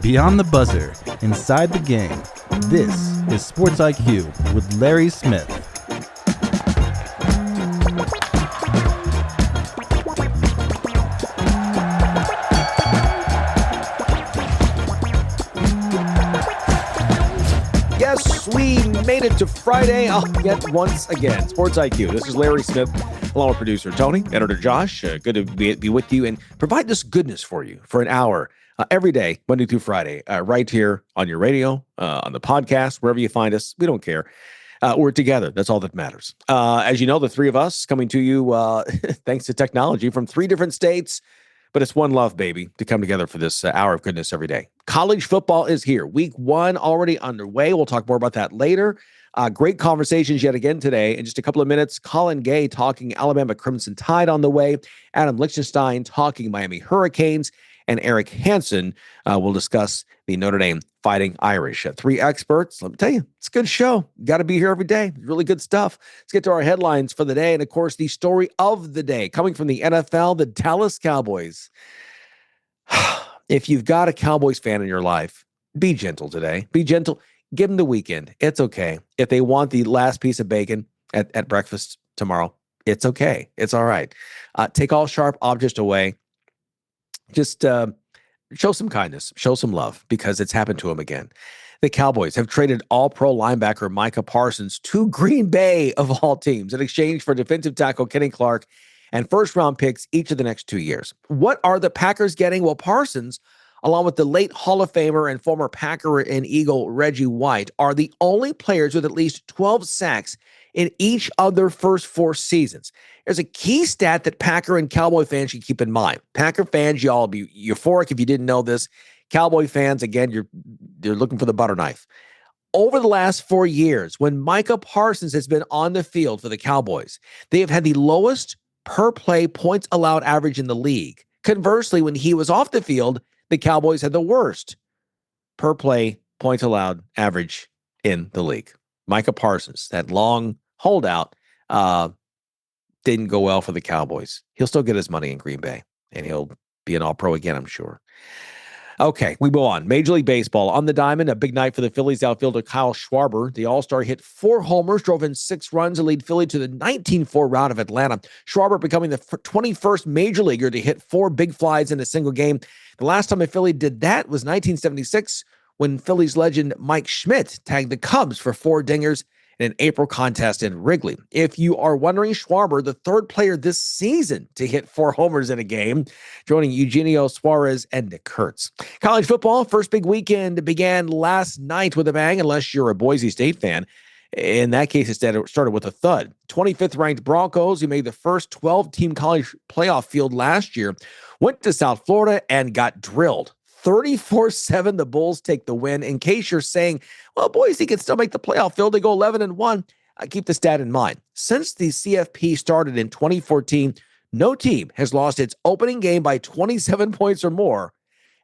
Beyond the buzzer, inside the game, this is Sports IQ with Larry Smith. Yes, we made it to Friday yet once again. Sports IQ. This is Larry Smith, along with producer Tony, editor Josh. Good to be with you and provide this goodness for you for an hour every day, Monday through Friday, right here on your radio, on the podcast, wherever you find us. We don't care. We're together. That's all that matters. As you know, the three of us coming to you, thanks to technology, from three different states. But it's one love, baby, to come together for this hour of goodness every day. College football is here. Week 1 already underway. We'll talk more about that later. Great conversations yet again today. In just a couple of minutes, Colin Gay talking Alabama Crimson Tide on the way. Adam Lichtenstein talking Miami Hurricanes. And Eric Hansen will discuss the Notre Dame Fighting Irish. 3 experts. Let me tell you, it's a good show. Got to be here every day. Really good stuff. Let's get to our headlines for the day. And, of course, the story of the day coming from the NFL, the Dallas Cowboys. If you've got a Cowboys fan in your life, be gentle today. Be gentle. Give them the weekend. It's okay. If they want the last piece of bacon at breakfast tomorrow, it's okay. It's all right. Take all sharp objects away. Just show some kindness, show some love, because it's happened to them again. The Cowboys have traded all-pro linebacker Micah Parsons to Green Bay, of all teams, in exchange for defensive tackle Kenny Clark and first-round picks each of the next 2 years. What are the Packers getting? Well, Parsons, along with the late Hall of Famer and former Packer and Eagle Reggie White, are the only players with at least 12 sacks in each of their first 4 seasons. There's a key stat that Packer and Cowboy fans should keep in mind. Packer fans, y'all be euphoric if you didn't know this. Cowboy fans, again, you're looking for the butter knife. Over the last 4 years, when Micah Parsons has been on the field for the Cowboys, they have had the lowest per-play points allowed average in the league. Conversely, when he was off the field, the Cowboys had the worst per-play points allowed average in the league. Micah Parsons, that long holdout, didn't go well for the Cowboys. He'll still get his money in Green Bay, and he'll be an all-pro again, I'm sure. Okay, we go on. Major League Baseball. On the diamond, a big night for the Phillies outfielder Kyle Schwarber. The All-Star hit 4 homers, drove in 6 runs, and lead Philly to the 19-4 rout of Atlanta. Schwarber becoming the 21st major leaguer to hit 4 big flies in a single game. The last time a Philly did that was 1976, when Phillies legend Mike Schmidt tagged the Cubs for 4 dingers in an April contest in Wrigley. If you are wondering, Schwarber, the 3rd player this season to hit 4 homers in a game, joining Eugenio Suarez and Nick Kurtz. College football, first big weekend began last night with a bang, unless you're a Boise State fan. In that case, instead, it started with a thud. 25th ranked Broncos, who made the first 12-team college playoff field last year, went to South Florida and got drilled. 34-7, the Bulls take the win. In case you're saying, well, Boise can still make the playoff field, they go 11-1. Keep the stat in mind. Since the CFP started in 2014, no team has lost its opening game by 27 points or more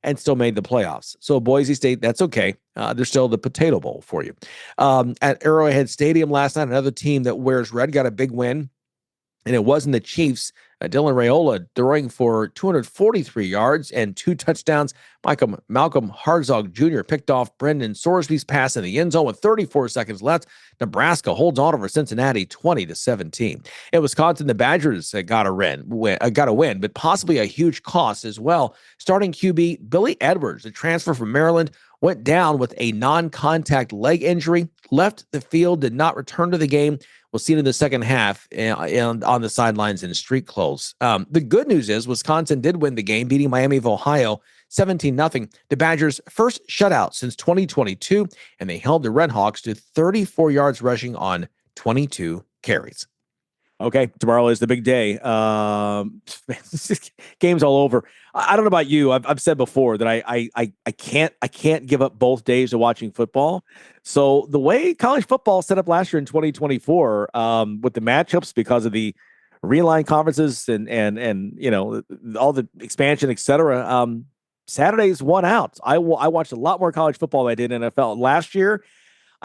and still made the playoffs. So Boise State, that's okay. They're still the Potato Bowl for you. At Arrowhead Stadium last night, another team that wears red got a big win, and it wasn't the Chiefs. Dylan Raiola throwing for 243 yards and 2 touchdowns. Malcolm Hartzog Jr. picked off Brendan Sorsby's pass in the end zone with 34 seconds left. Nebraska holds on over Cincinnati 20-17. In Wisconsin, the Badgers got a win, but possibly a huge cost as well. Starting QB Billy Edwards, the transfer from Maryland, went down with a non-contact leg injury, left the field, did not return to the game. We'll see it in the second half and on the sidelines in street clothes. The good news is Wisconsin did win the game, beating Miami of Ohio 17-0. The Badgers' first shutout since 2022, and they held the Redhawks to 34 yards rushing on 22 carries. Okay, tomorrow is the big day. Game's all over. I don't know about you. I've said before that I can't give up both days of watching football. So the way college football set up last year in 2024, with the matchups because of the realigned conferences and you know all the expansion, etc. Saturdays won out. I watched a lot more college football than I did NFL last year.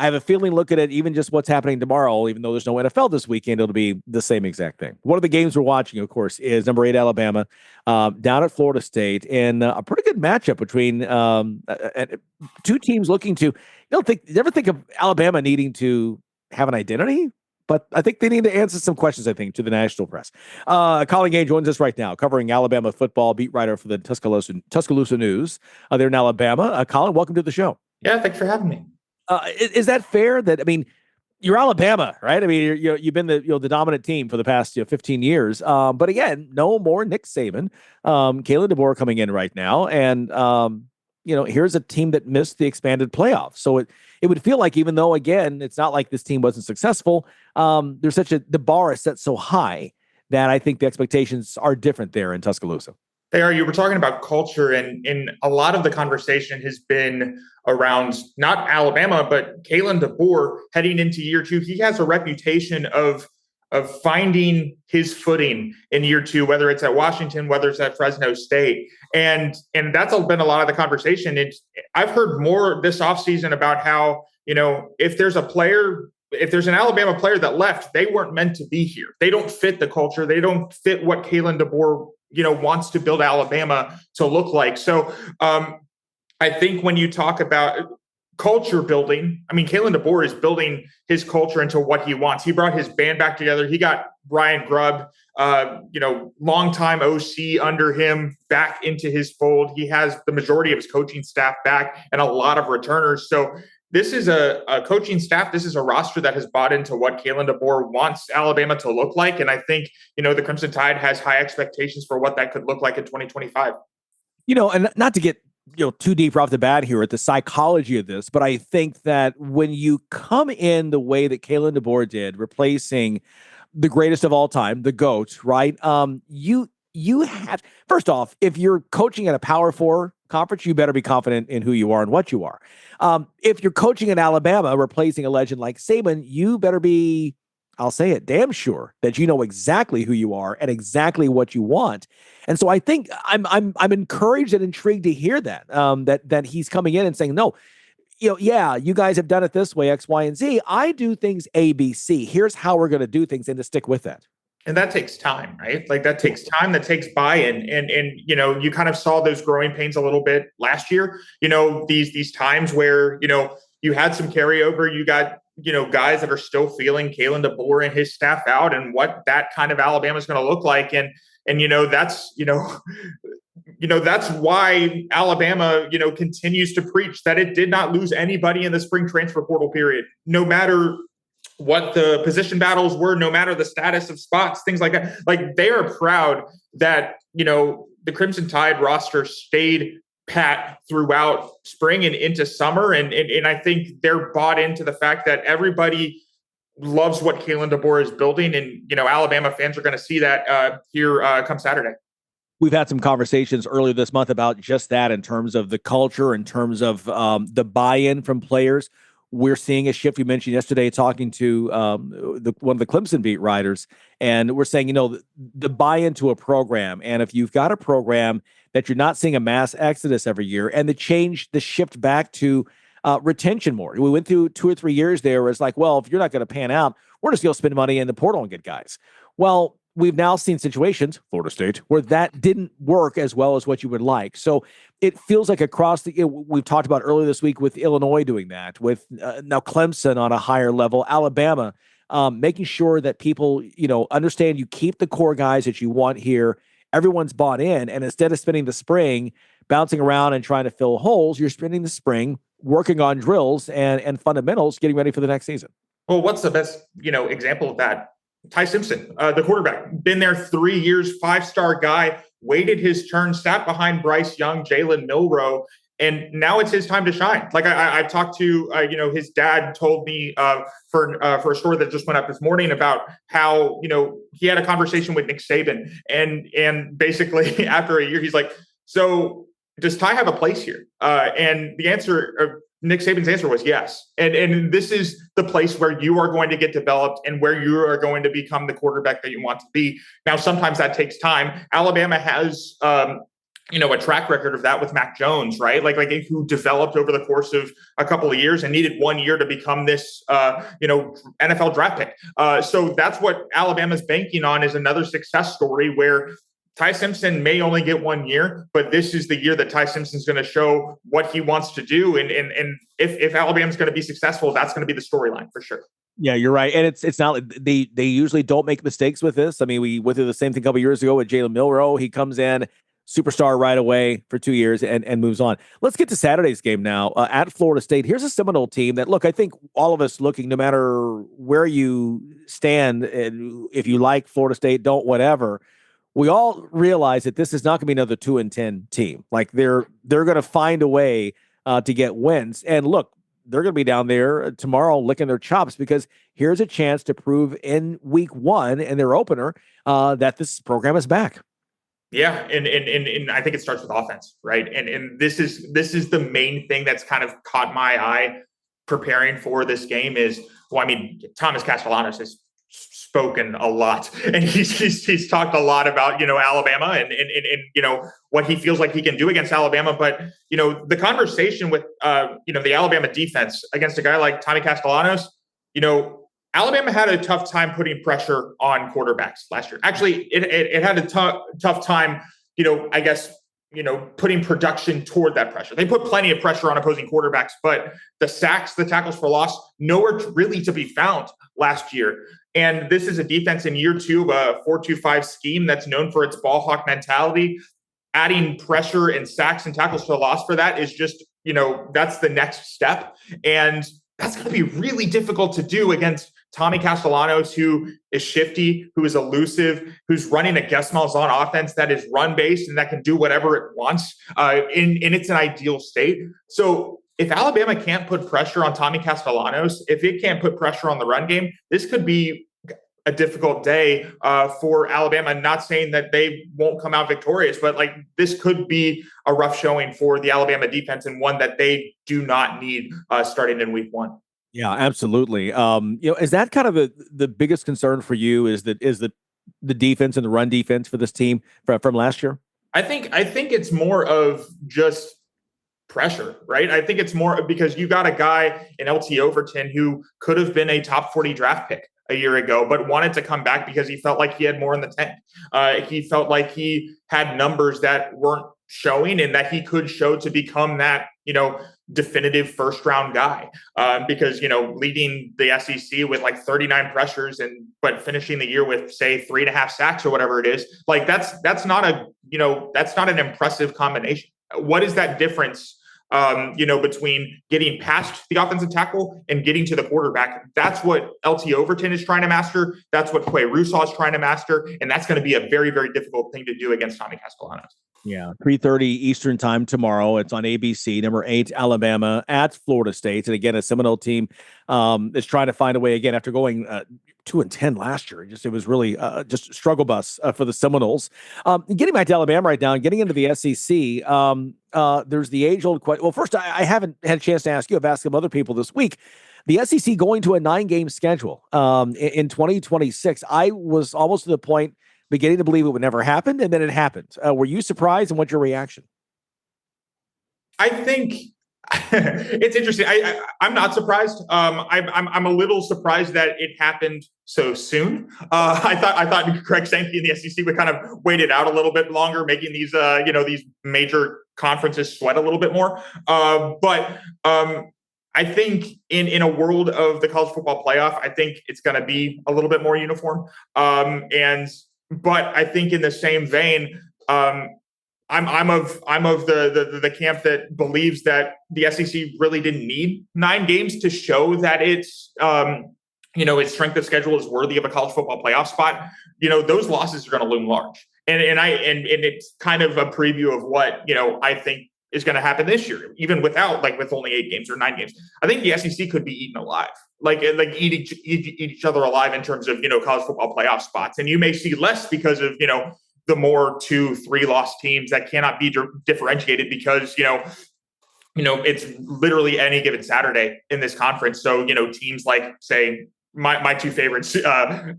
I have a feeling, look at it, even just what's happening tomorrow, even though there's no NFL this weekend, it'll be the same exact thing. One of the games we're watching, of course, is number 8 Alabama down at Florida State, and a pretty good matchup between two teams looking to. You never think of Alabama needing to have an identity, but I think they need to answer some questions, I think, to the national press. Colin Gay joins us right now, covering Alabama football, beat writer for the Tuscaloosa News. They're in Alabama. Colin, welcome to the show. Yeah, thanks for having me. Is that fair? That, I mean, you're Alabama, right? I mean, you've been the dominant team for the past 15 years. But again, no more Nick Saban. Kalen DeBoer coming in right now, and here's a team that missed the expanded playoffs. So it would feel like, even though, again, it's not like this team wasn't successful, the bar is set so high that I think the expectations are different there in Tuscaloosa. They are. You were talking about culture, and a lot of the conversation has been around not Alabama, but Kalen DeBoer heading into year 2. He has a reputation of finding his footing in year 2, whether it's at Washington, whether it's at Fresno State. And that's been a lot of the conversation. I've heard more this offseason about how, if there's an Alabama player that left, they weren't meant to be here. They don't fit the culture. They don't fit what Kalen DeBoer wants to build Alabama to look like. So I think when you talk about culture building, I mean, Kalen DeBoer is building his culture into what he wants. He brought his band back together. He got Brian Grubb, longtime OC under him, back into his fold. He has the majority of his coaching staff back and a lot of returners. So this is a coaching staff. This is a roster that has bought into what Kalen DeBoer wants Alabama to look like. And I think, the Crimson Tide has high expectations for what that could look like in 2025. And not to get too deep off the bat here at the psychology of this, but I think that when you come in the way that Kalen DeBoer did, replacing the greatest of all time, the GOAT, right? You have, first off, if you're coaching at a Power 4 conference, you better be confident in who you are and what you are. If you're coaching in Alabama, replacing a legend like Saban, you better be, I'll say it, damn sure that you know exactly who you are and exactly what you want. And so I think I'm encouraged and intrigued to hear that, that he's coming in and saying, no, you guys have done it this way, X, Y, and Z. I do things A, B, C. Here's how we're going to do things, and to stick with that. And that takes time, right? Like that takes time, that takes buy-in. And you kind of saw those growing pains a little bit last year, these times where, you had some carryover, you got, guys that are still feeling Kalen DeBoer and his staff out and what that kind of Alabama is going to look like. And that's why Alabama, continues to preach that it did not lose anybody in the spring transfer portal period, no matter what the position battles were, no matter the status of spots, things like that. Like, they are proud that, the Crimson Tide roster stayed pat throughout spring and into summer. And I think they're bought into the fact that everybody loves what Kalen DeBoer is building. And, Alabama fans are going to see that here come Saturday. We've had some conversations earlier this month about just that, in terms of the culture, in terms of the buy-in from players. We're seeing a shift. We mentioned yesterday talking to one of the Clemson beat writers, and we're saying, the buy-in to a program, and if you've got a program that you're not seeing a mass exodus every year, and the shift back to retention more. We went through 2 or 3 years there where it's like, well, if you're not going to pan out, we're just going to spend money in the portal and get guys. Well, we've now seen situations, Florida State, where that didn't work as well as what you would like. So it feels like across we've talked about earlier this week with Illinois doing that, with now Clemson on a higher level, Alabama, making sure that people, understand you keep the core guys that you want here. Everyone's bought in. And instead of spending the spring bouncing around and trying to fill holes, you're spending the spring working on drills and fundamentals, getting ready for the next season. Well, what's the best, example of that? Ty Simpson, the quarterback, been there 3 years, 5-star guy, waited his turn, sat behind Bryce Young, Jalen Milroe, and now it's his time to shine. Like I talked to, his dad told me for a story that just went up this morning about how, he had a conversation with Nick Saban, and basically after a year, he's like, so does Ty have a place here? And the answer, Nick Saban's answer was yes. And this is the place where you are going to get developed and where you are going to become the quarterback that you want to be. Now, sometimes that takes time. Alabama has a track record of that with Mac Jones, right? Like who developed over the course of a couple of years and needed 1 year to become this, NFL draft pick. So that's what Alabama's banking on, is another success story where Ty Simpson may only get 1 year, but this is the year that Ty Simpson's going to show what he wants to do. And if Alabama's going to be successful, that's going to be the storyline for sure. Yeah, you're right. And it's not like they usually don't make mistakes with this. I mean, we went through the same thing a couple years ago with Jalen Milroe. He comes in, superstar right away for 2 years and moves on. Let's get to Saturday's game now at Florida State. Here's a Seminole team that, look, I think all of us looking, no matter where you stand, and if you like Florida State, don't, whatever, we all realize that this is not going to be another 2-10 team. Like they're going to find a way to get wins. And look, they're going to be down there tomorrow licking their chops, because here's a chance to prove in week 1 in their opener that this program is back. Yeah, and I think it starts with offense, right? And this is the main thing that's kind of caught my eye preparing for this game is, Thomas Castellanos has spoken a lot, and he's talked a lot about Alabama and what he feels like he can do against Alabama. But the conversation with the Alabama defense against a guy like Tommy Castellanos, Alabama had a tough time putting pressure on quarterbacks last year. Actually, it had a tough time, putting production toward that pressure. They put plenty of pressure on opposing quarterbacks, but the sacks, the tackles for loss, nowhere really to be found last year. And this is a defense in year 2 of a 4-2-5 scheme that's known for its ball hawk mentality. Adding pressure and sacks and tackles for loss for that is just, that's the next step. And that's going to be really difficult to do against Tommy Castellanos, who is shifty, who is elusive, who's running a Gus Malzahn offense that is run-based and that can do whatever it wants. And it's an ideal state. So if Alabama can't put pressure on Tommy Castellanos, if it can't put pressure on the run game, this could be a difficult day for Alabama. Not saying that they won't come out victorious, but this could be a rough showing for the Alabama defense, and one that they do not need starting in week 1. Yeah, absolutely. Is that kind of the biggest concern for you? Is the defense and the run defense for this team from last year? I think it's more of just pressure, right? I think it's more because you got a guy in LT Overton who could have been a top 40 draft pick a year ago, but wanted to come back because he felt like he had more in the tank. He felt like he had numbers that weren't showing and that he could show to become that, definitive first round guy. Because, leading the SEC with 39 pressures but finishing the year with say 3.5 sacks or whatever it is, that's not an impressive combination. What is that difference? Between getting past the offensive tackle and getting to the quarterback? That's what LT Overton is trying to master. That's what Quay Russaw is trying to master. And that's going to be a very, very difficult thing to do against Tommy Castellanos. Yeah, 3:30 Eastern time tomorrow. It's on ABC. Number 8, Alabama at Florida State. And again, a Seminole team is trying to find a way again after going 2-10 last year. It was really just struggle bus for the Seminoles. Getting back to Alabama right now and getting into the SEC, there's the age-old question. Well, first, I haven't had a chance to ask you. I've asked some other people this week. The SEC going to a 9-game schedule in 2026. I was almost to the point beginning to believe it would never happen, and then it happened. Were you surprised, and what's your reaction? I think it's interesting. I'm not surprised. I'm a little surprised that it happened so soon. I thought Greg Sankey and the SEC would kind of wait it out a little bit longer, making these these major conferences sweat a little bit more. But I think in a world of the college football playoff, I think it's going to be a little bit more uniform. But I think in the same vein, I'm of the camp that believes that the SEC really didn't need 9 games to show that its its strength of schedule is worthy of a college football playoff spot. Those losses are going to loom large, and it's kind of a preview of what I think is going to happen this year, even without with only 8 games or 9 games. I think the SEC could be eaten alive. Eat each other alive in terms of college football playoff spots, and you may see less because of the more 2-3 loss teams that cannot be differentiated because it's literally any given Saturday in this conference. So teams like say my two favorites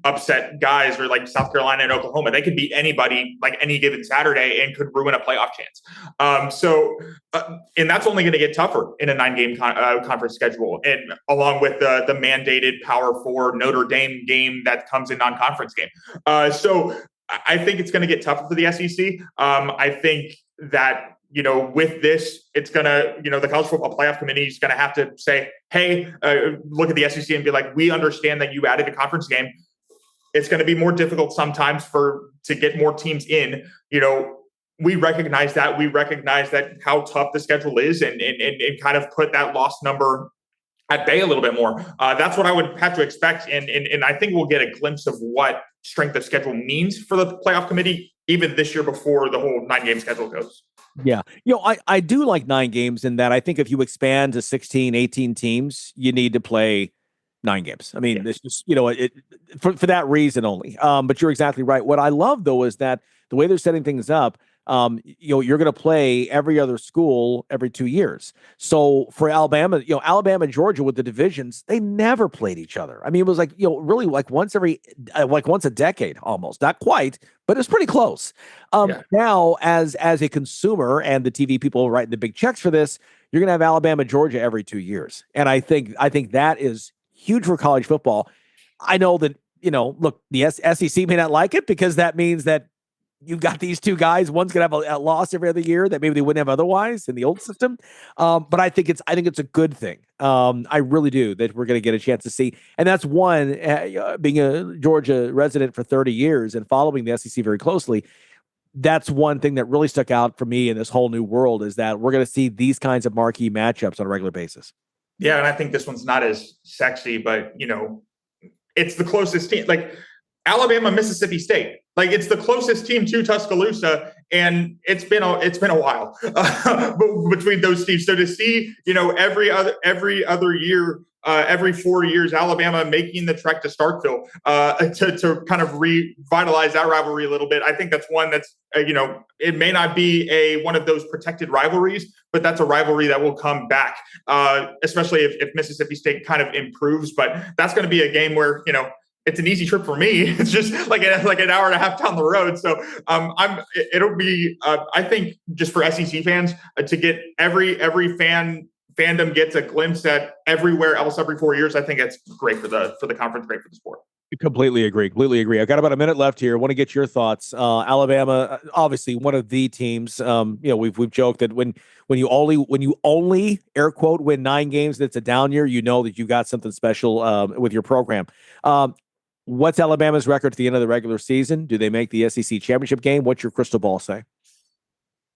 upset guys are like South Carolina and Oklahoma. They could beat anybody like any given Saturday and could ruin a playoff chance. And that's only going to get tougher in a 9-game conference schedule, and along with the mandated Power 4 Notre Dame game that comes in non-conference game. So I think it's going to get tougher for the SEC. I think that, with this, it's going to, the College Football Playoff Committee is going to have to say, hey, look at the SEC and be like, we understand that you added a conference game. It's going to be more difficult sometimes to get more teams in. We recognize that. We recognize that how tough the schedule is, and kind of put that loss number at bay a little bit more. That's what I would have to expect. And I think we'll get a glimpse of what strength of schedule means for the playoff committee even this year before the whole 9-game schedule goes. Yeah. I do like 9 games in that I think if you expand to 16, 18 teams, you need to play 9 games. I mean, It's just, for that reason only. But you're exactly right. What I love, though, is that the way they're setting things up, you're going to play every other school every 2 years. So for Alabama, Alabama and Georgia with the divisions, they never played each other. I mean, it was like, really like once a decade almost, not quite, but it's pretty close. Now as a consumer and the TV people writing the big checks for this, you're going to have Alabama, Georgia every 2 years. And I think that is huge for college football. I know that, look, the SEC may not like it because that means that you've got these two guys. One's going to have a loss every other year that maybe they wouldn't have otherwise in the old system. But I think it's a good thing. I really do, that we're going to get a chance to see. And that's one, being a Georgia resident for 30 years and following the SEC very closely. That's one thing that really stuck out for me in this whole new world, is that we're going to see these kinds of marquee matchups on a regular basis. Yeah. And I think this one's not as sexy, but it's the closest team, like Alabama, Mississippi State. Like, it's the closest team to Tuscaloosa, and it's been a while between those teams. So to see, every other year, every 4 years, Alabama making the trek to Starkville to kind of revitalize that rivalry a little bit. I think that's one that's it may not be one of those protected rivalries, but that's a rivalry that will come back, especially if Mississippi State kind of improves. But that's going to be a game where it's an easy trip for me. It's just like an hour and a half down the road. So it'll be, I think, just for SEC fans to get every fandom gets a glimpse at everywhere else every 4 years. I think it's great for the conference, great for the sport. Completely agree. I've got about a minute left here. I want to get your thoughts. Alabama, obviously one of the teams. We've joked that when you only air quote win 9 games, that's a down year. That you got something special with your program. What's Alabama's record at the end of the regular season? Do they make the SEC championship game? What's your crystal ball say?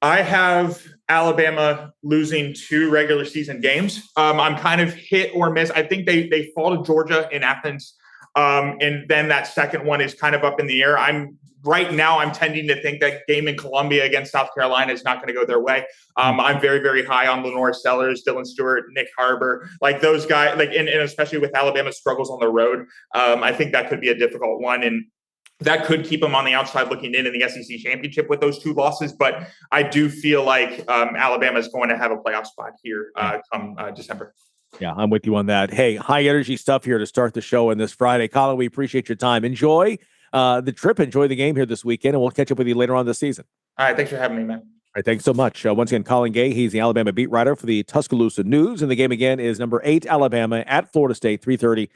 I have Alabama losing 2 regular season games. I'm kind of hit or miss. I think they fall to Georgia in Athens. And then that second one is kind of up in the air. I'm tending to think that game in Columbia against South Carolina is not going to go their way. I'm very, very high on Lenore Sellers, Dylan Stewart, Nick Harbor, like those guys, and especially with Alabama's struggles on the road. I think that could be a difficult one. And that could keep them on the outside looking in the SEC championship with those 2 losses. But I do feel like Alabama is going to have a playoff spot here come December. Yeah, I'm with you on that. Hey, high energy stuff here to start the show on this Friday. Colin, we appreciate your time. Enjoy the trip. Enjoy the game here this weekend, and we'll catch up with you later on this season. All right. Thanks for having me, man. All right. Thanks so much. Once again, Colin Gay, he's the Alabama beat writer for the Tuscaloosa News. And the game again is number 8, Alabama at Florida State, 3:30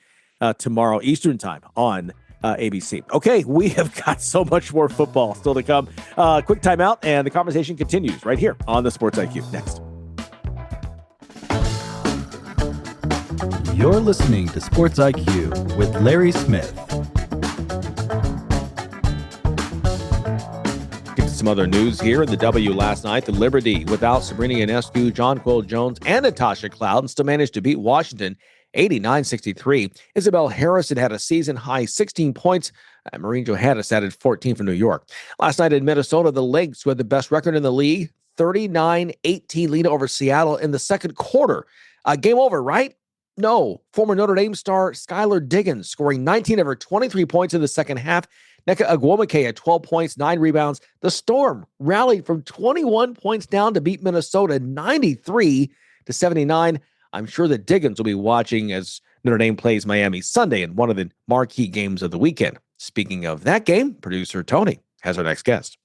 tomorrow Eastern time on ABC. Okay, we have got so much more football still to come. Quick timeout, and the conversation continues right here on the Sports IQ. Next. You're listening to Sports IQ with Larry Smith. Get to some other news here in the W last night. The Liberty, without Sabrina Ionescu, Jonquil Jones, and Natasha Cloud, still managed to beat Washington 89-63. Isabel Harrison had a season-high 16 points. Maureen Johannes added 14 for New York. Last night in Minnesota, the Lynx, who had the best record in the league, 39-18 lead over Seattle in the second quarter. Game over, right? No. Former Notre Dame star Skylar Diggins scoring 19 of her 23 points in the second half. Nneka Agwomake had 12 points, 9 rebounds. The Storm rallied from 21 points down to beat Minnesota 93-79. I'm sure that Diggins will be watching as Notre Dame plays Miami Sunday in one of the marquee games of the weekend. Speaking of that game, producer Tony has our next guest.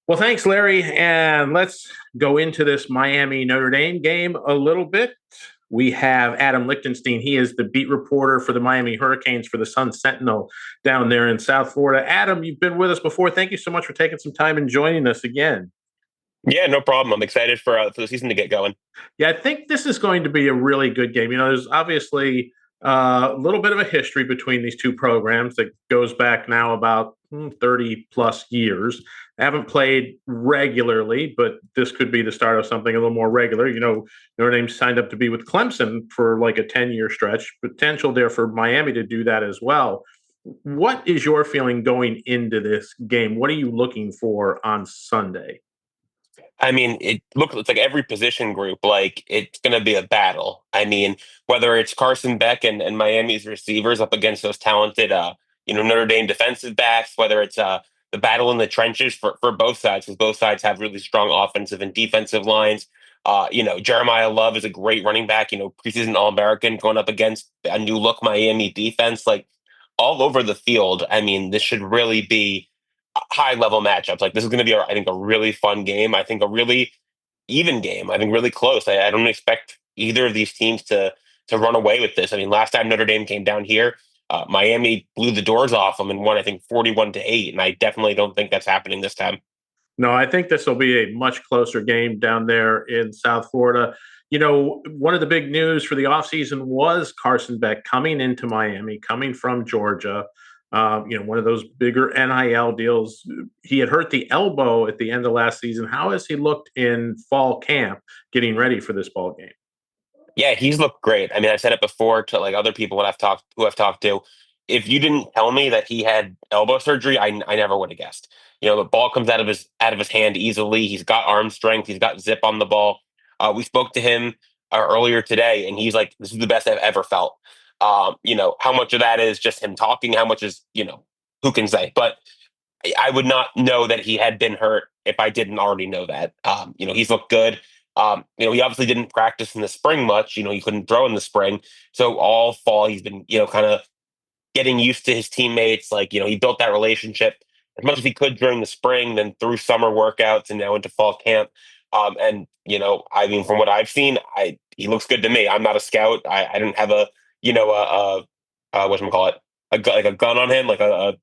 Well, thanks, Larry. And let's go into this Miami Notre Dame game a little bit. We have Adam Lichtenstein. He is the beat reporter for the Miami Hurricanes for the Sun Sentinel down there in South Florida. Adam, you've been with us before. Thank you so much for taking some time and joining us again. Yeah, no problem. I'm excited for the season to get going. Yeah, I think this is going to be a really good game. There's obviously a little bit of a history between these two programs that goes back now about 30 plus years. I haven't played regularly, but this could be the start of something a little more regular. Notre Dame signed up to be with Clemson for like a 10-year stretch. Potential there for Miami to do that as well. What is your feeling going into this game? What are you looking for on Sunday? I mean, it's like every position group, like it's going to be a battle. I mean, whether it's Carson Beck and Miami's receivers up against those talented, Notre Dame defensive backs, whether it's the battle in the trenches for both sides, because both sides have really strong offensive and defensive lines. Jeremiah Love is a great running back, preseason All-American going up against a new look Miami defense, like all over the field. I mean, this should really be high level matchups. Like this is going to be, I think, a really fun game. I think a really even game. I think really close. I don't expect either of these teams to run away with this. I mean, last time Notre Dame came down here, Miami blew the doors off them and won, I think, 41-8. And I definitely don't think that's happening this time. No, I think this will be a much closer game down there in South Florida. One of the big news for the offseason was Carson Beck coming into Miami, coming from Georgia. One of those bigger NIL deals. He had hurt the elbow at the end of last season. How has he looked in fall camp getting ready for this ball game? Yeah, he's looked great. I mean, I've said it before to like other people who I've talked to. If you didn't tell me that he had elbow surgery, I never would have guessed. The ball comes out of his hand easily. He's got arm strength. He's got zip on the ball. We spoke to him earlier today, and he's like, "This is the best I've ever felt." How much of that is just him talking? How much is who can say? But I would not know that he had been hurt if I didn't already know that. He's looked good. He obviously didn't practice in the spring much. He couldn't throw in the spring. So all fall, he's been, kind of getting used to his teammates. Like, he built that relationship as much as he could during the spring, then through summer workouts and now into fall camp. I mean, from what I've seen, he looks good to me. I'm not a scout. I didn't have whatchamacallit, like a gun on him, like a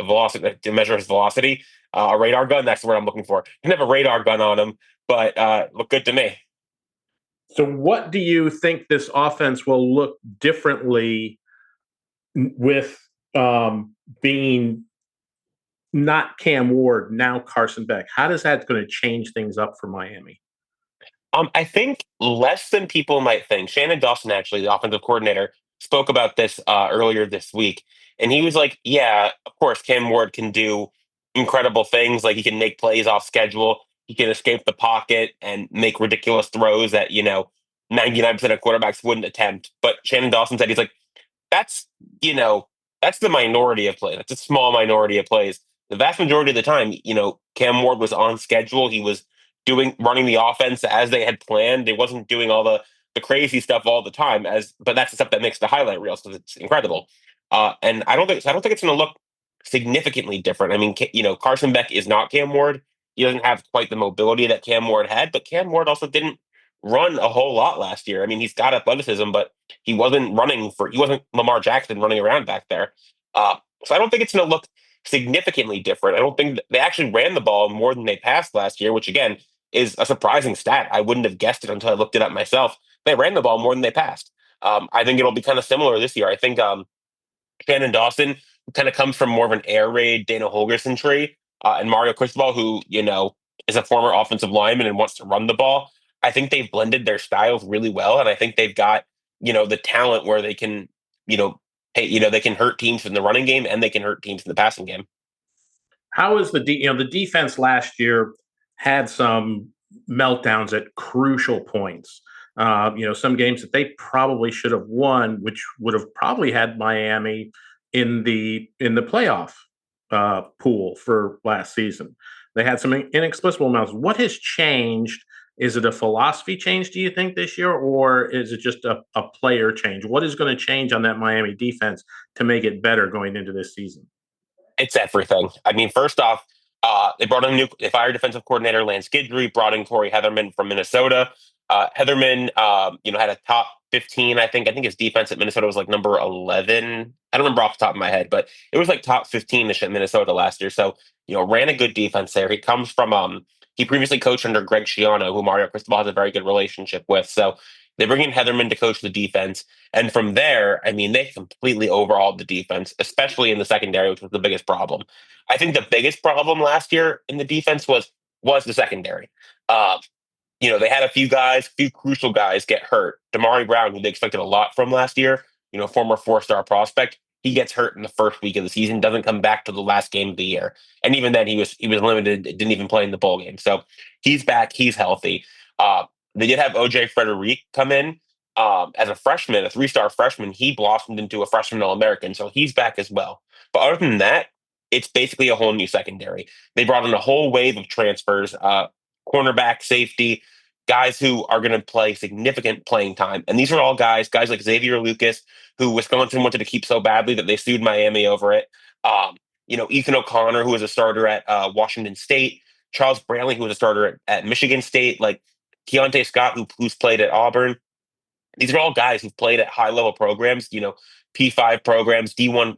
velocity to measure his velocity, a radar gun. That's the word I'm looking for. I didn't have a radar gun on him, but look good to me. So what do you think this offense will look differently with being not Cam Ward, now Carson Beck? How does that going to change things up for Miami? I think less than people might think. Shannon Dawson, actually, the offensive coordinator, spoke about this earlier this week. And he was like, yeah, of course, Cam Ward can do incredible things. Like he can make plays off schedule. He can escape the pocket and make ridiculous throws that, 99% of quarterbacks wouldn't attempt. But Shannon Dawson said, he's like, that's, that's the minority of plays. That's a small minority of plays. The vast majority of the time, Cam Ward was on schedule. He was running the offense as they had planned. They wasn't doing all the crazy stuff all the time, but that's the stuff that makes the highlight reels because it's incredible. And I don't think it's going to look significantly different. I mean, Carson Beck is not Cam Ward. He doesn't have quite the mobility that Cam Ward had, but Cam Ward also didn't run a whole lot last year. I mean, he's got athleticism, but he wasn't Lamar Jackson running around back there. So I don't think it's going to look significantly different. I don't think they actually ran the ball more than they passed last year, which again is a surprising stat. I wouldn't have guessed it until I looked it up myself. They ran the ball more than they passed. I think it'll be kind of similar this year. I think Shannon Dawson kind of comes from more of an air raid Dana Holgorsen tree, and Mario Cristobal, who is a former offensive lineman and wants to run the ball. I think they've blended their styles really well, and I think they've got the talent where they can they can hurt teams in the running game and they can hurt teams in the passing game. How is the defense last year had some meltdowns at crucial points? Some games that they probably should have won, which would have probably had Miami in the playoff pool for last season. They had some inexplicable amounts. What has changed Is it a philosophy change, do you think, this year, or is it just a player change? What is going to change on that Miami defense to make it better going into this season? It's everything. I mean, first off, they fired defensive coordinator Lance Guidry, brought in Corey Heatherman from Minnesota. Heatherman, had a top 15. I think his defense at Minnesota was like number 11. I don't remember off the top of my head, but it was like top 15ish at Minnesota last year. So, ran a good defense there. He comes from, he previously coached under Greg Schiano, who Mario Cristobal has a very good relationship with. So they bring in Heatherman to coach the defense. And from there, I mean, they completely overhauled the defense, especially in the secondary, which was the biggest problem. I think the biggest problem last year in the defense was the secondary. They had a few crucial guys get hurt. Damari Brown, who they expected a lot from last year, former 4-star prospect, he gets hurt in the first week of the season, doesn't come back to the last game of the year. And even then he was limited, didn't even play in the bowl game. So he's back, he's healthy. They did have OJ Frederic come in as a freshman, a 3-star freshman. He blossomed into a freshman All-American, so he's back as well. But other than that, it's basically a whole new secondary. They brought in a whole wave of transfers, cornerback, safety, guys who are going to play significant playing time. And these are all guys like Xavier Lucas, who Wisconsin wanted to keep so badly that they sued Miami over it. Ethan O'Connor, who was a starter at Washington State, Charles Brantley, who was a starter at Michigan State, like Keontae Scott, who's played at Auburn. These are all guys who've played at high-level programs, P5 programs, D1,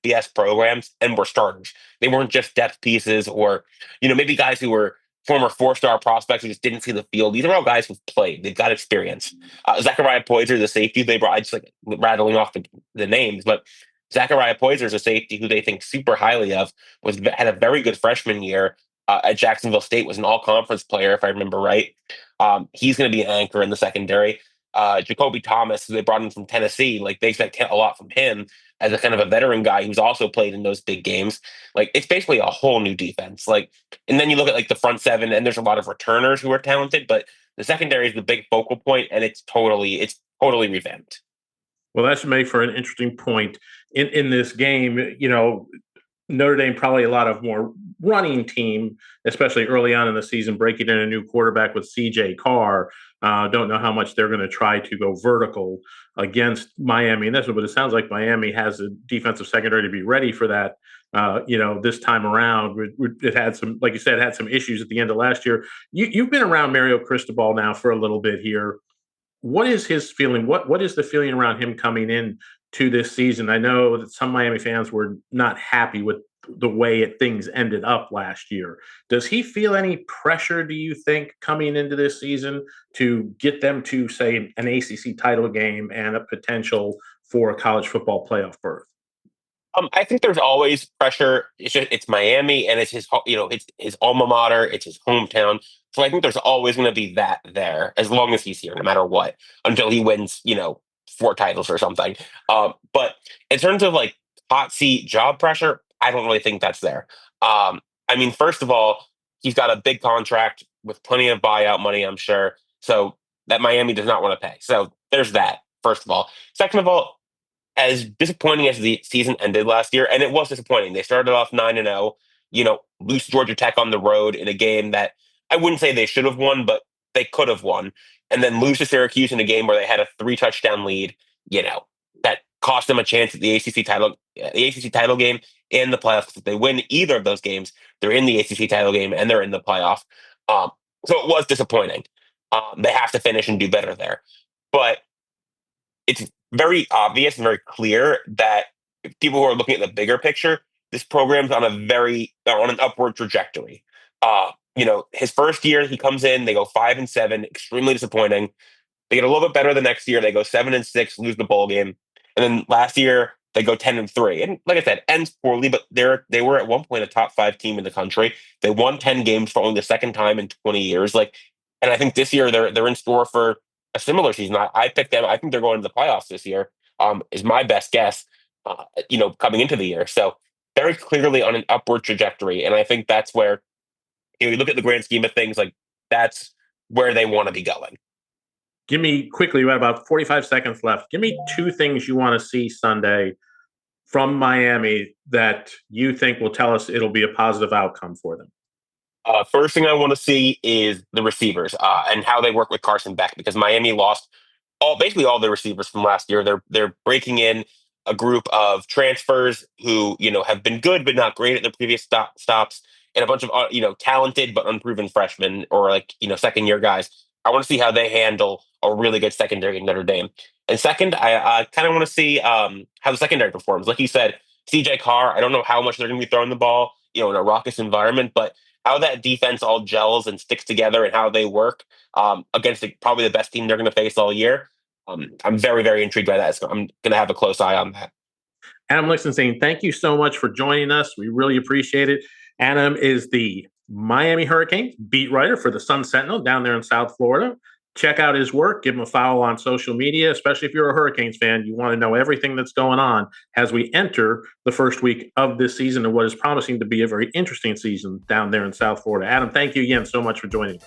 FBS programs, and were starters. They weren't just depth pieces or, maybe guys who were former 4-star prospects who just didn't see the field. These are all guys who've played. They've got experience. Zachariah Poyser, the safety they brought, I just like rattling off the names, but Zachariah Poyser is a safety who they think super highly of, had a very good freshman year at Jacksonville State, was an all-conference player, if I remember right. He's going to be an anchor in the secondary. Jacoby Thomas, who they brought in from Tennessee, like they expect a lot from him as a kind of a veteran guy who's also played in those big games. Like it's basically a whole new defense. And then you look at like the front seven, and there's a lot of returners who are talented, but the secondary is the big focal point, and it's totally revamped. Well, that should make for an interesting point in this game. Notre Dame probably a lot of more running team, especially early on in the season, breaking in a new quarterback with CJ Carr. Don't know how much they're going to try to go vertical against Miami. And that's what it sounds like. Miami has a defensive secondary to be ready for that. This time around, it had some, like you said, had some issues at the end of last year. You've been around Mario Cristobal now for a little bit here. What is his feeling? What is the feeling around him coming in to this season? I know that some Miami fans were not happy with the way things ended up last year. Does he feel any pressure, do you think, coming into this season to get them to, say, an ACC title game and a potential for a college football playoff berth? I think there's always pressure. It's Miami, and it's it's his alma mater, it's his hometown. So I think there's always going to be that there as long as he's here, no matter what, until he wins, 4 titles or something. But in terms of like hot seat job pressure, I don't really think that's there. First of all, he's got a big contract with plenty of buyout money, I'm sure. So that Miami does not want to pay. So there's that. First of all. Second of all, as disappointing as the season ended last year, and it was disappointing. They started off 9-0, lose Georgia Tech on the road in a game that I wouldn't say they should have won, but they could have won, and then lose to Syracuse in a game where they had a 3-touchdown lead, that cost them a chance at the ACC title game and the playoffs. If they win either of those games, they're in the ACC title game and they're in the playoff. So it was disappointing. They have to finish and do better there, but it's very obvious and very clear that people who are looking at the bigger picture, this program's on an upward trajectory. His first year he comes in, they go 5-7, extremely disappointing. They get a little bit better the next year, they go 7-6, lose the bowl game, and then last year they go 10-3. And like I said, ends poorly, but they were at one point a top 5 team in the country. They won 10 games for only the second time in 20 years. And I think this year they're in store for a similar season. I picked them. I think they're going to the playoffs this year. Is my best guess. Coming into the year, so very clearly on an upward trajectory, and I think that's where you look at the grand scheme of things. Like that's where they want to be going. Give me quickly, we have about 45 seconds left. Give me 2 things you want to see Sunday from Miami that you think will tell us it'll be a positive outcome for them. First thing I want to see is the receivers and how they work with Carson Beck, because Miami lost basically all their receivers from last year. They're breaking in a group of transfers who have been good but not great at their previous stops, and a bunch of talented but unproven freshmen or second year guys. I want to see how they handle a really good secondary in Notre Dame. And second, I kind of want to see how the secondary performs. Like you said, CJ Carr. I don't know how much they're going to be throwing the ball, in a raucous environment, but how that defense all gels and sticks together and how they work against probably the best team they're going to face all year. I'm very, very intrigued by that. So I'm going to have a close eye on that. Adam Lichtenstein, thank you so much for joining us. We really appreciate it. Adam is the Miami Hurricanes beat writer for the Sun Sentinel down there in South Florida. Check out his work. Give him a follow on social media, especially if you're a Hurricanes fan. You want to know everything that's going on as we enter the first week of this season and what is promising to be a very interesting season down there in South Florida. Adam, thank you again so much for joining.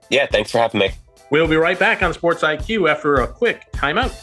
Yeah, thanks for having me. We'll be right back on Sports IQ after a quick timeout.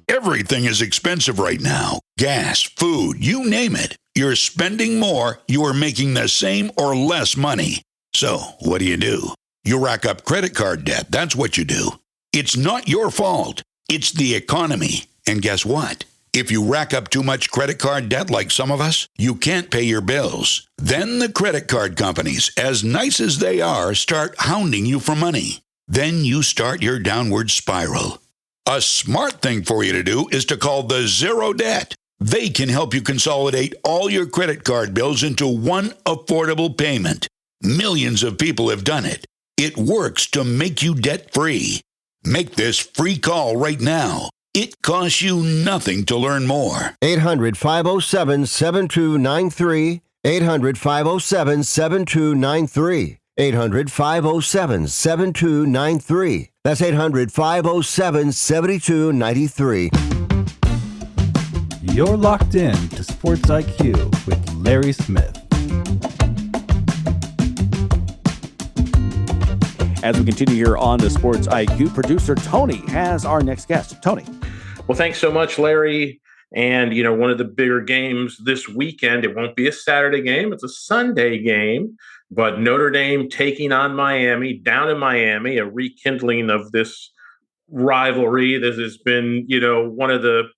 Everything is expensive right now. Gas, food, you name it. You're spending more, you are making the same or less money. So, what do? You rack up credit card debt. That's what you do. It's not your fault. It's the economy. And guess what? If you rack up too much credit card debt like some of us, you can't pay your bills. Then the credit card companies, as nice as they are, start hounding you for money. Then you start your downward spiral. A smart thing for you to do is to call the Zero Debt. They can help you consolidate all your credit card bills into one affordable payment. Millions of people have done it. It works to make you debt-free. Make this free call right now. It costs you nothing to learn more. 800-507-7293. 800-507-7293. 800-507-7293. That's 800-507-7293. You're locked in to Sports IQ with Larry Smith. As we continue here on the Sports IQ, producer Tony has our next guest. Tony. Well, thanks so much, Larry. And, one of the bigger games this weekend, it won't be a Saturday game, it's a Sunday game. But Notre Dame taking on Miami, down in Miami, a rekindling of this rivalry. This has been, one of the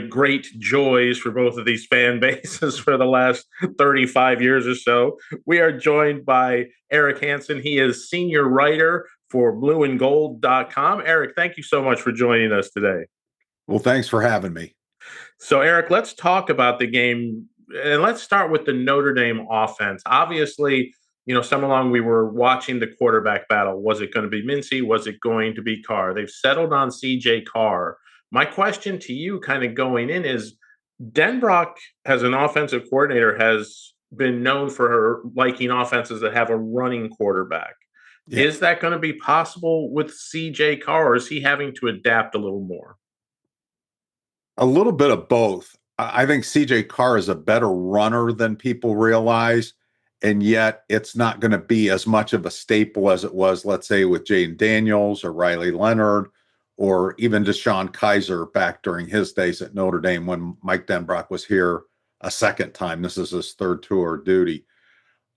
great joys for both of these fan bases for the last 35 years or so. We are joined by Eric Hansen. He is senior writer for blueandgold.com. Eric, thank you so much for joining us today. Well, thanks for having me. So, Eric, let's talk about the game. And let's start with the Notre Dame offense. Obviously, somewhere along we were watching the quarterback battle. Was it going to be Mincy? Was it going to be Carr? They've settled on CJ Carr. My question to you kind of going in is, Denbrock, as an offensive coordinator, has been known for her liking offenses that have a running quarterback. Yeah. Is that going to be possible with CJ Carr, or is he having to adapt a little more? A little bit of both. I think CJ Carr is a better runner than people realize, and yet it's not going to be as much of a staple as it was, let's say, with Jaden Daniels or Riley Leonard or even Deshaun Kaiser back during his days at Notre Dame when Mike Denbrock was here a second time. This is his third tour of duty.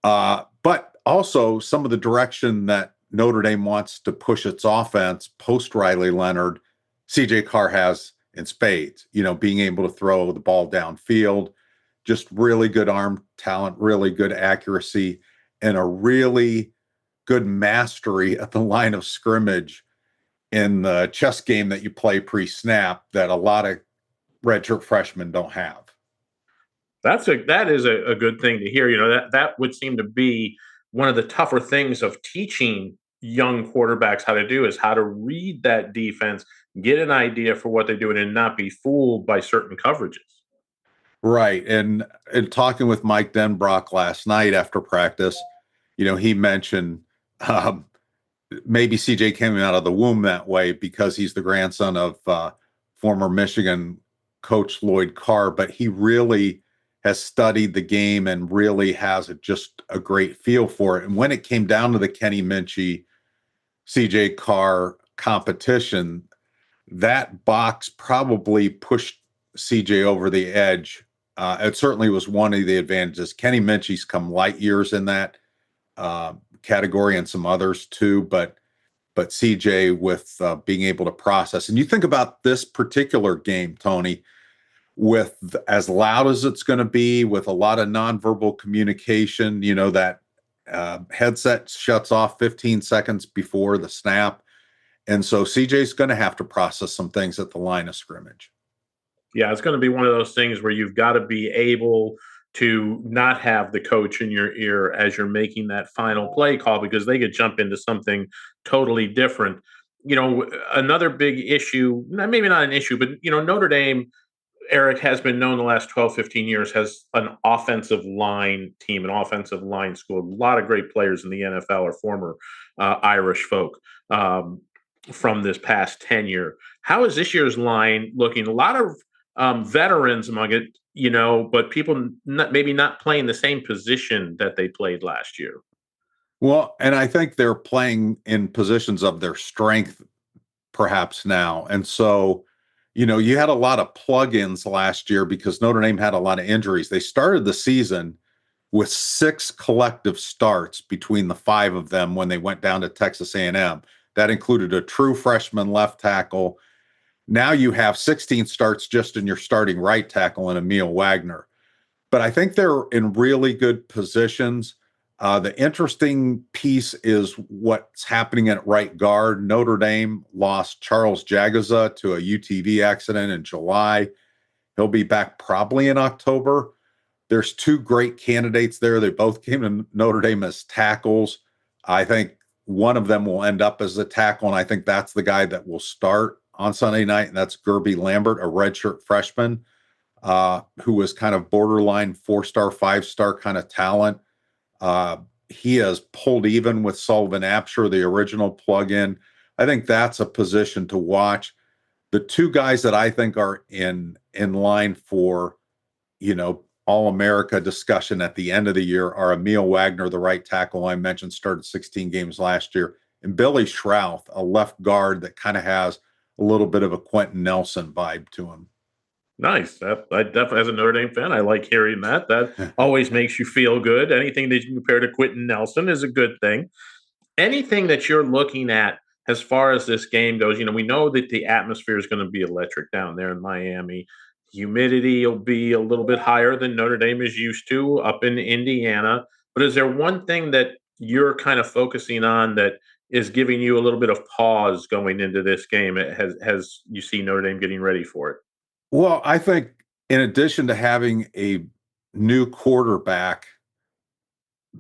But also some of the direction that Notre Dame wants to push its offense post Riley Leonard, CJ Carr has in spades, being able to throw the ball downfield, just really good arm talent, really good accuracy, and a really good mastery at the line of scrimmage in the chess game that you play pre-snap that a lot of redshirt freshmen don't have. That is a good thing to hear. That would seem to be one of the tougher things of teaching young quarterbacks how to do, is how to read that defense, get an idea for what they're doing, and not be fooled by certain coverages. Right. And talking with Mike Denbrock last night after practice, he mentioned maybe CJ came out of the womb that way because he's the grandson of former Michigan coach Lloyd Carr, but he really has studied the game and really has just a great feel for it. And when it came down to the Kenny Minchey, CJ Carr competition, that box probably pushed CJ over the edge It certainly was one of the advantages. Kenny Minchie's come light years in that category, and some others too, but CJ with being able to process. And you think about this particular game, Tony, with as loud as it's going to be, with a lot of nonverbal communication, that headset shuts off 15 seconds before the snap. And so CJ's going to have to process some things at the line of scrimmage. Yeah, it's going to be one of those things where you've got to be able to not have the coach in your ear as you're making that final play call, because they could jump into something totally different. Another big issue, maybe not an issue, but, Notre Dame, Eric, has been known the last 12, 15 years, has an offensive line team, an offensive line school. A lot of great players in the NFL are former Irish folk from this past tenure. How is this year's line looking? A lot of veterans among it, but people maybe not playing the same position that they played last year. Well, and I think they're playing in positions of their strength perhaps now. And so, you had a lot of plug-ins last year because Notre Dame had a lot of injuries. They started the season with 6 collective starts between the 5 of them when they went down to Texas A&M. That included a true freshman left tackle. Now you have 16 starts just in your starting right tackle and Emil Wagner. But I think they're in really good positions. The interesting piece is what's happening at right guard. Notre Dame lost Charles Jagaza to a UTV accident in July. He'll be back probably in October. There's 2 great candidates there. They both came to Notre Dame as tackles. I think one of them will end up as a tackle, and I think that's the guy that will start on Sunday night, and that's Gerby Lambert, a redshirt freshman who was kind of borderline 4-star, 5-star kind of talent. He has pulled even with Sullivan Absher, the original plug-in. I think that's a position to watch. The 2 guys that I think are in line for, All-America discussion at the end of the year are Emil Wagner, the right tackle I mentioned, started 16 games last year, and Billy Schrouth, a left guard that kind of has a little bit of a Quentin Nelson vibe to him. Nice. I definitely, as a Notre Dame fan, I like hearing that. That always makes you feel good. Anything that you compare to Quentin Nelson is a good thing. Anything that you're looking at as far as this game goes, we know that the atmosphere is going to be electric down there in Miami. Humidity will be a little bit higher than Notre Dame is used to up in Indiana. But is there one thing that you're kind of focusing on that is giving you a little bit of pause going into this game as you see Notre Dame getting ready for it? Well, I think in addition to having a new quarterback,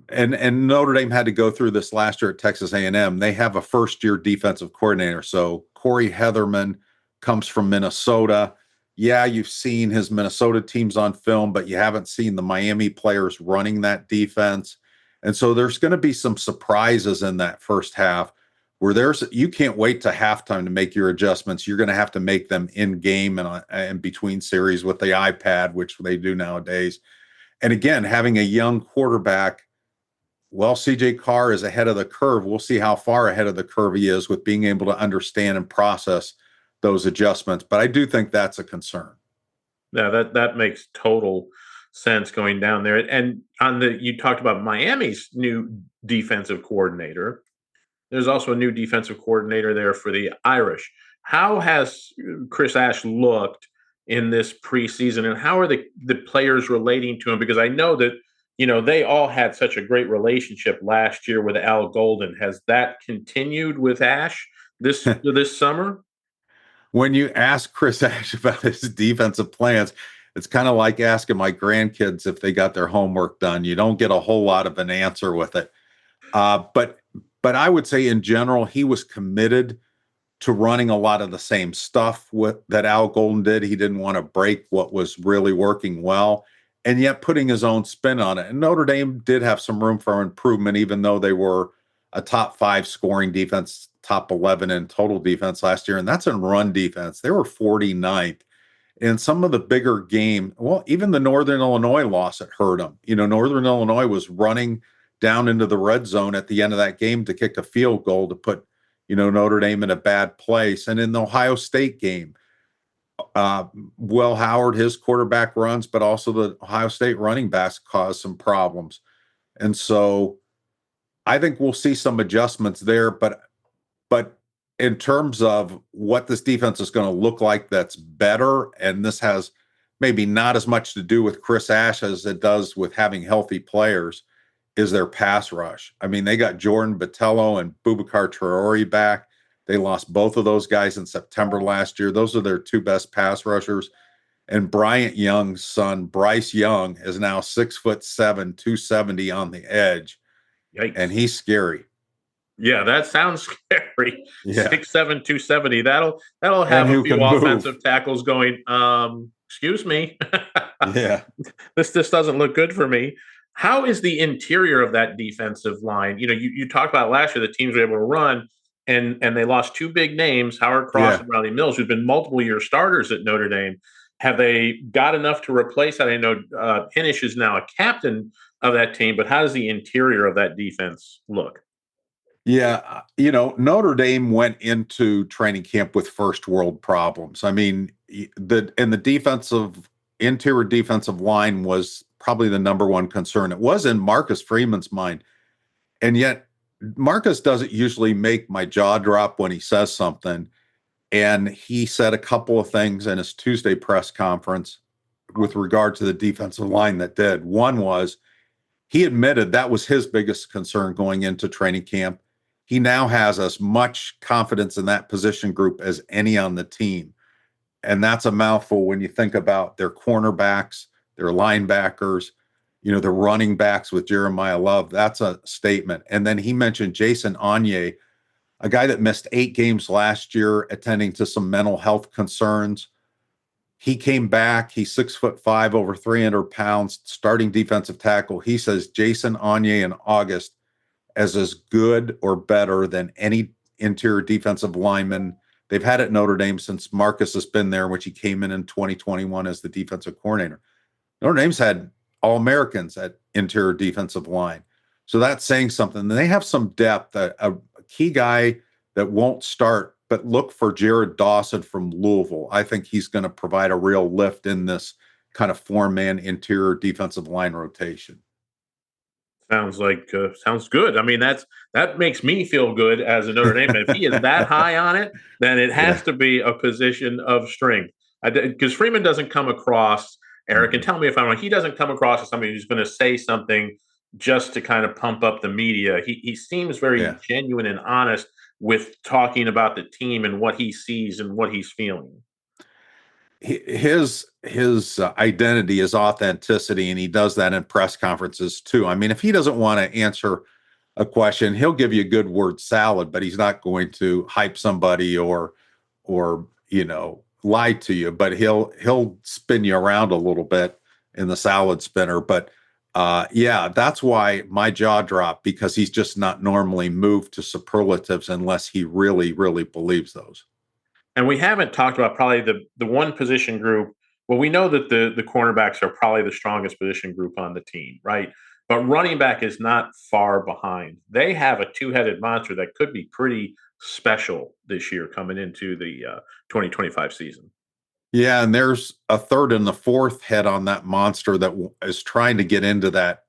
and Notre Dame had to go through this last year at Texas A&M, they have a first-year defensive coordinator. So Corey Heatherman comes from Minnesota. Yeah, you've seen his Minnesota teams on film, but you haven't seen the Miami players running that defense. And so there's going to be some surprises in that first half where you can't wait to halftime to make your adjustments. You're going to have to make them in game and between series with the iPad, which they do nowadays. And again, having a young quarterback, well, CJ Carr is ahead of the curve. We'll see how far ahead of the curve he is with being able to understand and process those adjustments. But I do think that's a concern. Yeah, that makes total sense going down there. And you talked about Miami's new defensive coordinator. There's also a new defensive coordinator there for the Irish. How has Chris Ash looked in this preseason, and how are the players relating to him? Because I know that, they all had such a great relationship last year with Al Golden. Has that continued with Ash this summer? When you ask Chris Ash about his defensive plans, it's kind of like asking my grandkids if they got their homework done. You don't get a whole lot of an answer with it. But I would say in general, he was committed to running a lot of the same stuff that Al Golden did. He didn't want to break what was really working well, and yet putting his own spin on it. And Notre Dame did have some room for improvement, even though they were a top 5 scoring defense, top 11 in total defense last year. And that's in run defense. They were 49th. In some of the bigger game, well, even the Northern Illinois loss, it hurt them. Northern Illinois was running down into the red zone at the end of that game to kick a field goal to put, Notre Dame in a bad place. And in the Ohio State game, Will Howard, his quarterback runs, but also the Ohio State running backs caused some problems. And so I think we'll see some adjustments there, but in terms of what this defense is going to look like that's better, and this has maybe not as much to do with Chris Ash as it does with having healthy players, is their pass rush. I mean, they got Jordan Botelho and Boubacar Traore back. They lost both of those guys in September last year. Those are their two best pass rushers. And Bryant Young's son, Bryce Young, is now 6'7", 270 on the edge. Yikes. And he's scary. Yeah, that sounds scary. Yeah. 6'7", 270. That'll have a few offensive tackles going, excuse me. Yeah. This doesn't look good for me. How is the interior of that defensive line? You talked about last year the teams were able to run, and they lost two big names, Howard Cross and Riley Mills, who've been multiple year starters at Notre Dame. Have they got enough to replace that? I know Hinish is now a captain of that team, but how does the interior of that defense look? Yeah, Notre Dame went into training camp with first world problems. I mean, the interior defensive line was probably the number one concern. It was in Marcus Freeman's mind. And yet Marcus doesn't usually make my jaw drop when he says something. And he said a couple of things in his Tuesday press conference with regard to the defensive line that did. One was he admitted that was his biggest concern going into training camp. He now has as much confidence in that position group as any on the team. And that's a mouthful when you think about their cornerbacks, their linebackers, their running backs with Jeremiah Love. That's a statement. And then he mentioned Jason Onye, a guy that missed 8 games last year, attending to some mental health concerns. He came back. He's 6'5", over 300 pounds, starting defensive tackle. He says Jason Onye in August as good or better than any interior defensive lineman they've had at Notre Dame since Marcus has been there, which he came in 2021 as the defensive coordinator. Notre Dame's had All-Americans at interior defensive line. So that's saying something. They have some depth. A key guy that won't start, but look for Jared Dawson from Louisville. I think he's going to provide a real lift in this kind of 4-man interior defensive line rotation. Sounds good. I mean, that makes me feel good as a Notre Dame. If he is that high on it, then it has to be a position of strength. Because Freeman doesn't come across, Eric, and tell me if I'm wrong, he doesn't come across as somebody who's going to say something just to kind of pump up the media. He seems very genuine and honest with talking about the team and what he sees and what he's feeling. His identity is authenticity, and he does that in press conferences too. I mean, if he doesn't want to answer a question, he'll give you a good word salad, but he's not going to hype somebody or lie to you. But he'll spin you around a little bit in the salad spinner. But that's why my jaw dropped, because he's just not normally moved to superlatives unless he really, really believes those. And we haven't talked about probably the one position group. Well, we know that the cornerbacks are probably the strongest position group on the team, right? But running back is not far behind. They have a two-headed monster that could be pretty special this year coming into the 2025 season. Yeah, and there's a third and the fourth head on that monster that is trying to get into that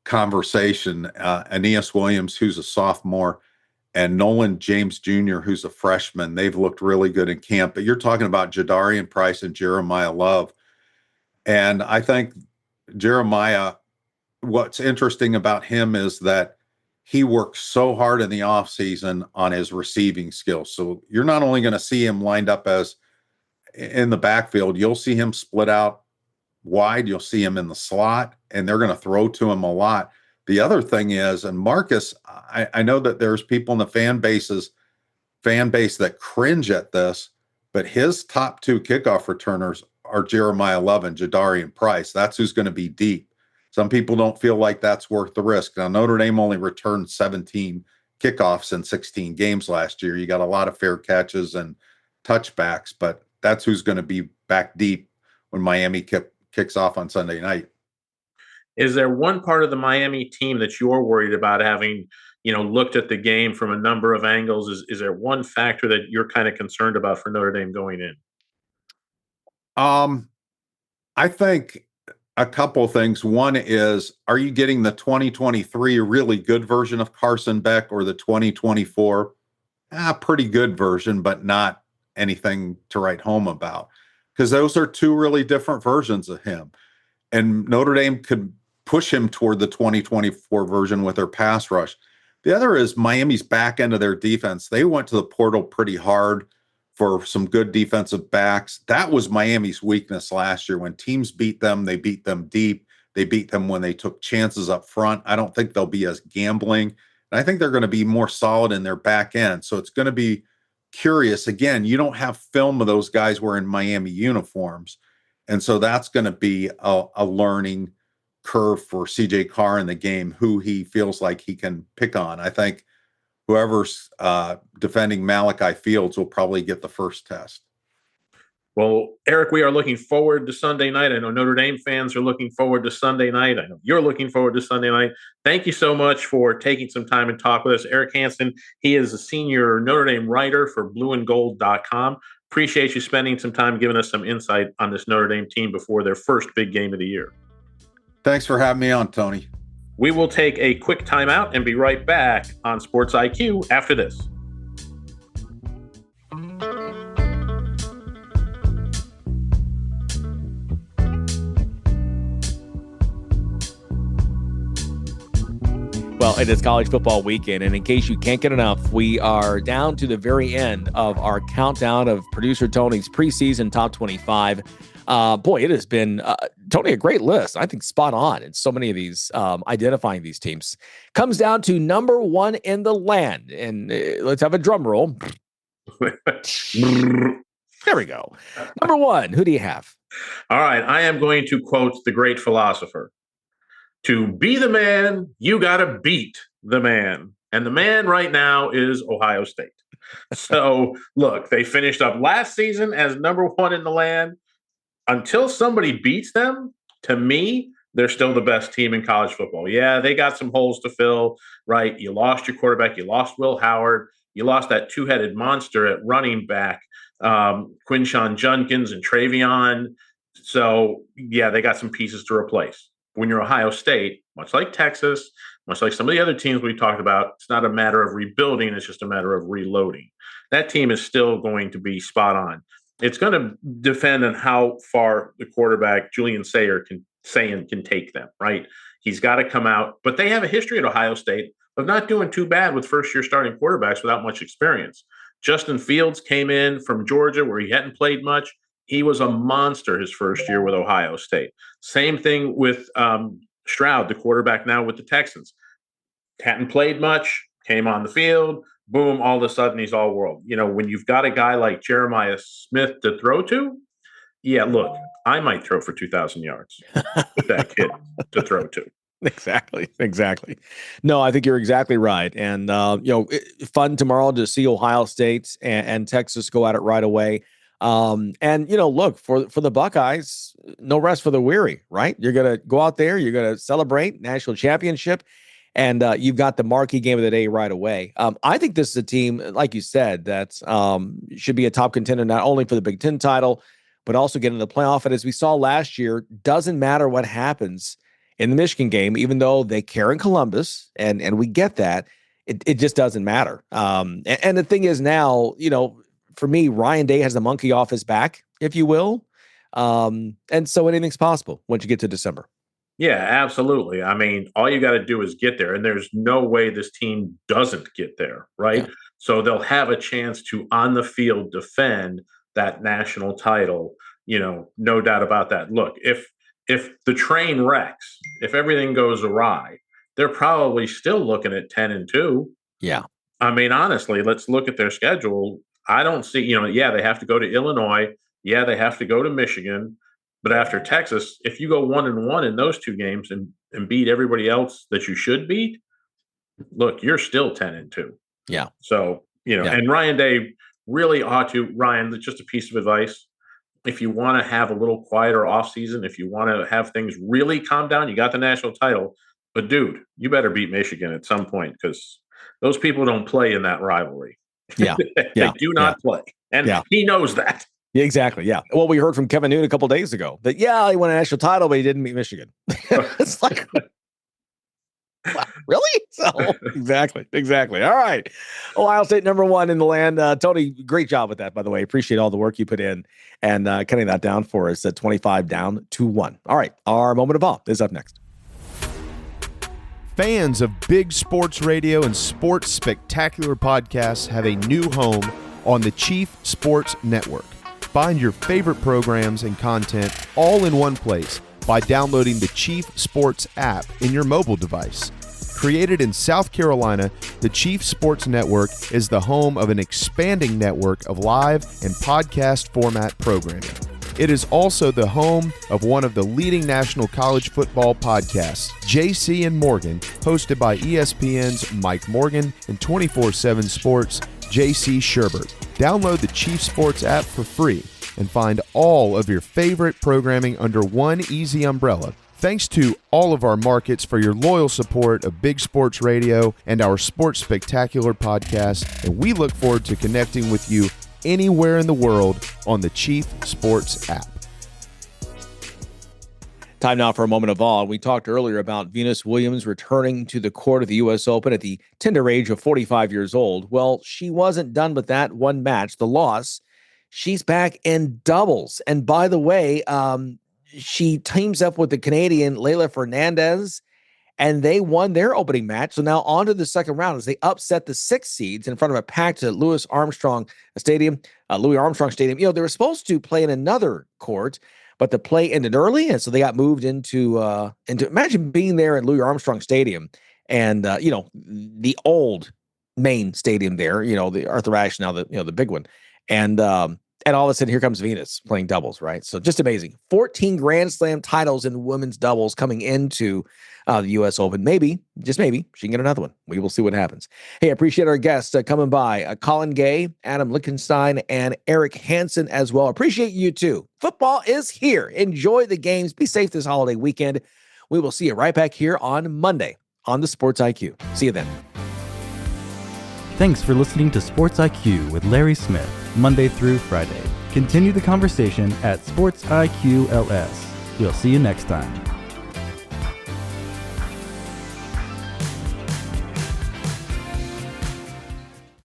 conversation. Aeneas Williams, who's a sophomore, and Nolan James Jr., who's a freshman. They've looked really good in camp. But you're talking about Jadarian Price and Jeremiah Love. And I think Jeremiah, what's interesting about him is that he works so hard in the offseason on his receiving skills. So you're not only going to see him lined up as in the backfield, you'll see him split out wide. You'll see him in the slot, and they're going to throw to him a lot. The other thing is, and Marcus, I know that there's people in the fan base that cringe at this, but his top 2 kickoff returners are Jeremiah Love and Jadarian Price. That's who's going to be deep. Some people don't feel like that's worth the risk. Now, Notre Dame only returned 17 kickoffs in 16 games last year. You got a lot of fair catches and touchbacks, but that's who's going to be back deep when Miami kicks off on Sunday night. Is there one part of the Miami team that you're worried about, having, looked at the game from a number of angles? Is there one factor that you're kind of concerned about for Notre Dame going in? I think a couple of things. One is, are you getting the 2023 really good version of Carson Beck or the 2024 pretty good version, but not anything to write home about? Because those are two really different versions of him. And Notre Dame could push him toward the 2024 version with their pass rush. The other is Miami's back end of their defense. They went to the portal pretty hard for some good defensive backs. That was Miami's weakness last year. When teams beat them, they beat them deep. They beat them when they took chances up front. I don't think they'll be as gambling. And I think they're going to be more solid in their back end. So it's going to be curious. Again, you don't have film of those guys wearing Miami uniforms. And so that's going to be a learning curve for CJ Carr in the game, who he feels like he can pick on. I think whoever's defending Malachi Fields will probably get the first test. Well, Eric, we are looking forward to Sunday night. I know Notre Dame fans are looking forward to Sunday night. I know you're looking forward to Sunday night. Thank you so much for taking some time and talk with us. Eric Hansen, he is a senior Notre Dame writer for blueandgold.com. Appreciate you spending some time giving us some insight on this Notre Dame team before their first big game of the year. Thanks for having me on, Tony. We will take a quick timeout and be right back on Sports IQ after this. Well, it is college football weekend, and in case you can't get enough, we are down to the very end of our countdown of producer Tony's preseason top 25. Boy, it has been, Tony, a great list. I think spot on in so many of these, identifying these teams. Comes down to number one in the land, and let's have a drum roll. There we go. Number one, who do you have? All right, I am going to quote the great philosopher. To be the man, you got to beat the man. And the man right now is Ohio State. So, look, they finished up last season as number one in the land. Until somebody beats them, to me, they're still the best team in college football. Yeah, they got some holes to fill, right? You lost your quarterback. You lost Will Howard. You lost that two-headed monster at running back, Quinshon Judkins and Travion. So, yeah, they got some pieces to replace. When you're Ohio State, much like Texas, much like some of the other teams we talked about, it's not a matter of rebuilding. It's just a matter of reloading. That team is still going to be spot on. It's going to depend on how far the quarterback, Julian Sayer, can take them, right? He's got to come out. But they have a history at Ohio State of not doing too bad with first-year starting quarterbacks without much experience. Justin Fields came in from Georgia where he hadn't played much. He was a monster his first year with Ohio State. Same thing with Stroud, the quarterback now with the Texans. Hadn't played much, came on the field, boom, all of a sudden he's all world. You know, when you've got a guy like Jeremiah Smith to throw to, yeah, look, I might throw for 2,000 yards with that kid to throw to. Exactly. No, I think you're exactly right. And, fun tomorrow to see Ohio State and Texas go at it right away. And look, for the Buckeyes, no rest for the weary, right? You're going to go out there, you're going to celebrate national championship, and you've got the marquee game of the day right away. I think this is a team, like you said, that should be a top contender, not only for the Big Ten title, but also get into the playoff. And as we saw last year, doesn't matter what happens in the Michigan game, even though they care in Columbus, and we get that, it just doesn't matter. And the thing is now, for me, Ryan Day has the monkey off his back, if you will. And so anything's possible once you get to December. Yeah, absolutely. I mean, all you got to do is get there, and there's no way this team doesn't get there, right? Yeah. So they'll have a chance to, on the field, defend that national title, no doubt about that. Look, if the train wrecks, if everything goes awry, they're probably still looking at 10-2. Yeah. I mean, honestly, let's look at their schedule. I don't see, they have to go to Illinois. Yeah, they have to go to Michigan. But after Texas, if you go 1-1 in those two games and beat everybody else that you should beat, look, you're still 10-2. Yeah. So, and Ryan Day really ought to, Ryan, just a piece of advice. If you want to have a little quieter offseason, if you want to have things really calm down, you got the national title. But, dude, you better beat Michigan at some point because those people don't play in that rivalry. Yeah. They do not play. And he knows that. Yeah, exactly. Yeah. Well, we heard from Kevin Noon a couple days ago that, he won a national title, but he didn't beat Michigan. It's like, wow, really? So exactly. All right. Ohio State #1 in the land. Tony, great job with that, by the way. Appreciate all the work you put in and cutting that down for us at 25 down to 1. All right. Our moment of awe is up next. Fans of big sports radio and sports spectacular podcasts have a new home on the Chief Sports Network. Find your favorite programs and content all in one place by downloading the Chief Sports app in your mobile device. Created in South Carolina, the Chief Sports Network is the home of an expanding network of live and podcast format programming. It is also the home of one of the leading national college football podcasts, JC and Morgan, hosted by ESPN's Mike Morgan and 24/7 Sports' JC Sherbert. Download the Chief Sports app for free and find all of your favorite programming under one easy umbrella. Thanks to all of our markets for your loyal support of Big Sports Radio and our Sports Spectacular podcast, and we look forward to connecting with you anywhere in the world on the Chief Sports app. Time now for a moment of awe. We talked earlier about Venus Williams returning to the court of the U.S. Open at the tender age of 45 years old. Well, she wasn't done with that one match, the loss. She's back in doubles. And by the way, she teams up with the Canadian Leylah Fernandez, and they won their opening match. So now on to the second round as they upset the 6 seeds in front of a packed Louis Armstrong Stadium. They were supposed to play in another court, but the play ended early, and so they got moved into imagine being there at Louis Armstrong Stadium and the old main stadium there, the Arthur Ashe, now the big one. And all of a sudden, here comes Venus playing doubles, right? So just amazing. 14 Grand Slam titles in women's doubles coming into the U.S. Open. Maybe, just maybe, she can get another one. We will see what happens. Hey, I appreciate our guests coming by. Colin Gay, Adam Lichtenstein, and Eric Hansen as well. Appreciate you too. Football is here. Enjoy the games. Be safe this holiday weekend. We will see you right back here on Monday on the Sports IQ. See you then. Thanks for listening to Sports IQ with Larry Smith, Monday through Friday. Continue the conversation at Sports IQ LS. We'll see you next time.